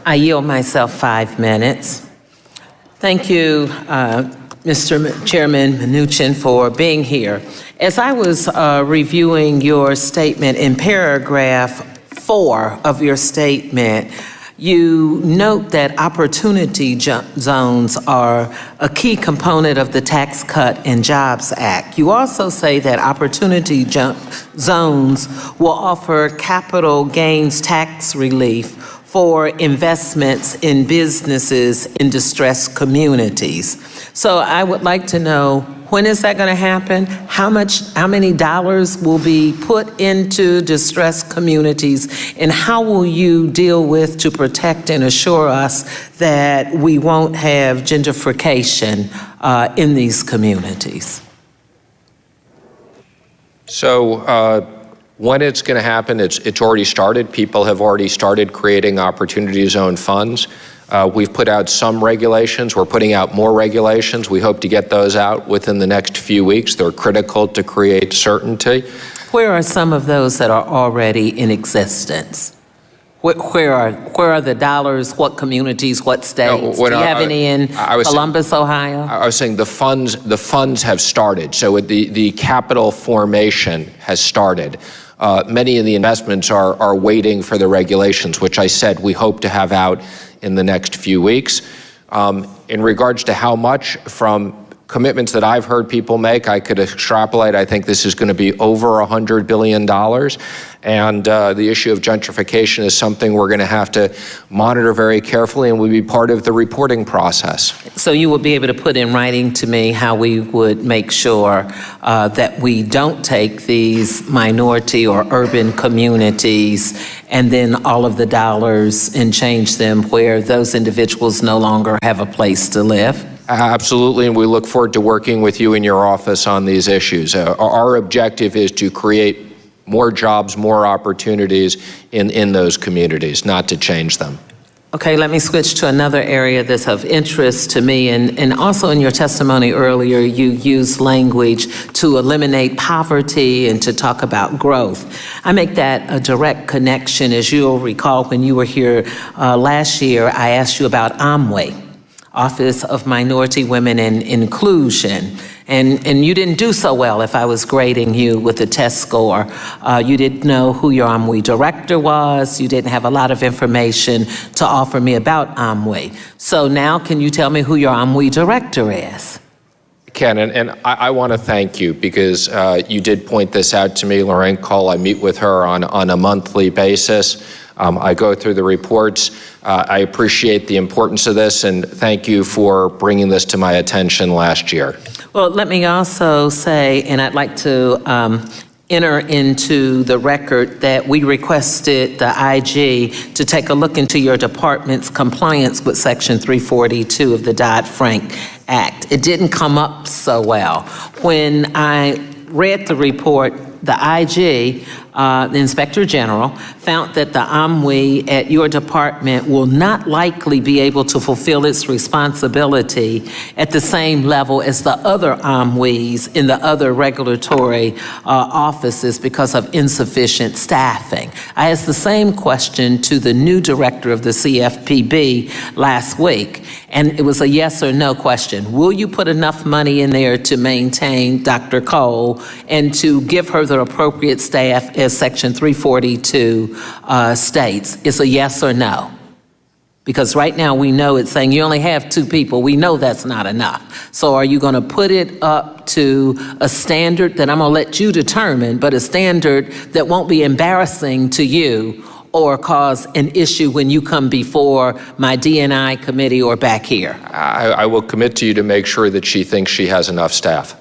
I yield myself 5 minutes. Thank you, Mr. Chairman Mnuchin, for being here. As I was reviewing your statement in paragraph 4 of your statement, you note that opportunity zones are a key component of the Tax Cut and Jobs Act. You also say that opportunity zones will offer capital gains tax relief for investments in businesses in distressed communities. So I would like to know, when is that going to happen? How many dollars will be put into distressed communities, and how will you deal with to protect and assure us that we won't have gentrification in these communities? So when it's going to happen, it's already started. People have already started creating opportunity zone funds. We've put out some regulations. We're putting out more regulations. We hope to get those out within the next few weeks. They're critical to create certainty. Where are some of those that are already in existence? Where are the dollars? What communities? What states? Do you have any in Columbus, Ohio? I was saying the funds have started. So the capital formation has started. Many of the investments are waiting for the regulations, which I said we hope to have out in the next few weeks. In regards to how much, from commitments that I've heard people make, I could extrapolate. I think this is going to be over $100 billion. And the issue of gentrification is something we're going to have to monitor very carefully, and will be part of the reporting process. So you will be able to put in writing to me how we would make sure that we don't take these minority or urban communities and then all of the dollars and change them where those individuals no longer have a place to live? Absolutely, and we look forward to working with you in your office on these issues. Our objective is to create more jobs, more opportunities in those communities, not to change them. Okay, let me switch to another area that's of interest to me, and also in your testimony earlier, you used language to eliminate poverty and to talk about growth. I make that a direct connection. As you'll recall, when you were here last year, I asked you about OMWI, Office of Minority Women and Inclusion. And you didn't do so well if I was grading you with a test score. You didn't know who your OMWI director was. You didn't have a lot of information to offer me about OMWI. So now can you tell me who your OMWI director is? Ken, and I want to thank you because you did point this out to me. Lorraine Cole, I meet with her on a monthly basis. I go through the reports. I appreciate the importance of this, and thank you for bringing this to my attention last year. Well, let me also say, and I'd like to enter into the record that we requested the IG to take a look into your department's compliance with Section 342 of the Dodd-Frank Act. It didn't come up so well. When I read the report, the IG, the Inspector General, found that the OMWI at your department will not likely be able to fulfill its responsibility at the same level as the other OMWIs in the other regulatory offices because of insufficient staffing. I asked the same question to the new director of the CFPB last week, and it was a yes or no question. Will you put enough money in there to maintain Dr. Cole and to give her the appropriate staff as Section 342 states? It's a yes or no. Because right now we know it's saying you only have 2 people. We know that's not enough. So are you going to put it up to a standard that I'm going to let you determine, but a standard that won't be embarrassing to you or cause an issue when you come before my D&I committee or back here? I will commit to you to make sure that she thinks she has enough staff.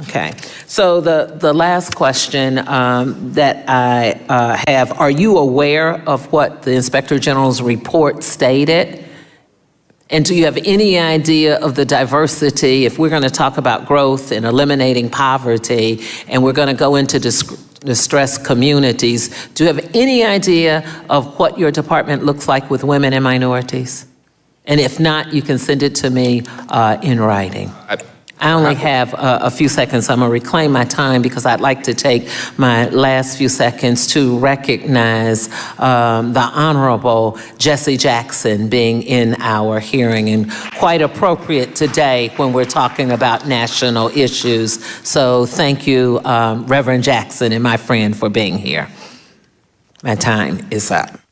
Okay, so the last question that I have, are you aware of what the Inspector General's report stated? And do you have any idea of the diversity, if we're going to talk about growth and eliminating poverty, and we're going to go into distressed communities, do you have any idea of what your department looks like with women and minorities? And if not, you can send it to me in writing. I only have a few seconds. I'm going to reclaim my time because I'd like to take my last few seconds to recognize the Honorable Jesse Jackson being in our hearing, and quite appropriate today when we're talking about national issues. So thank you, Reverend Jackson and my friend, for being here. My time is up.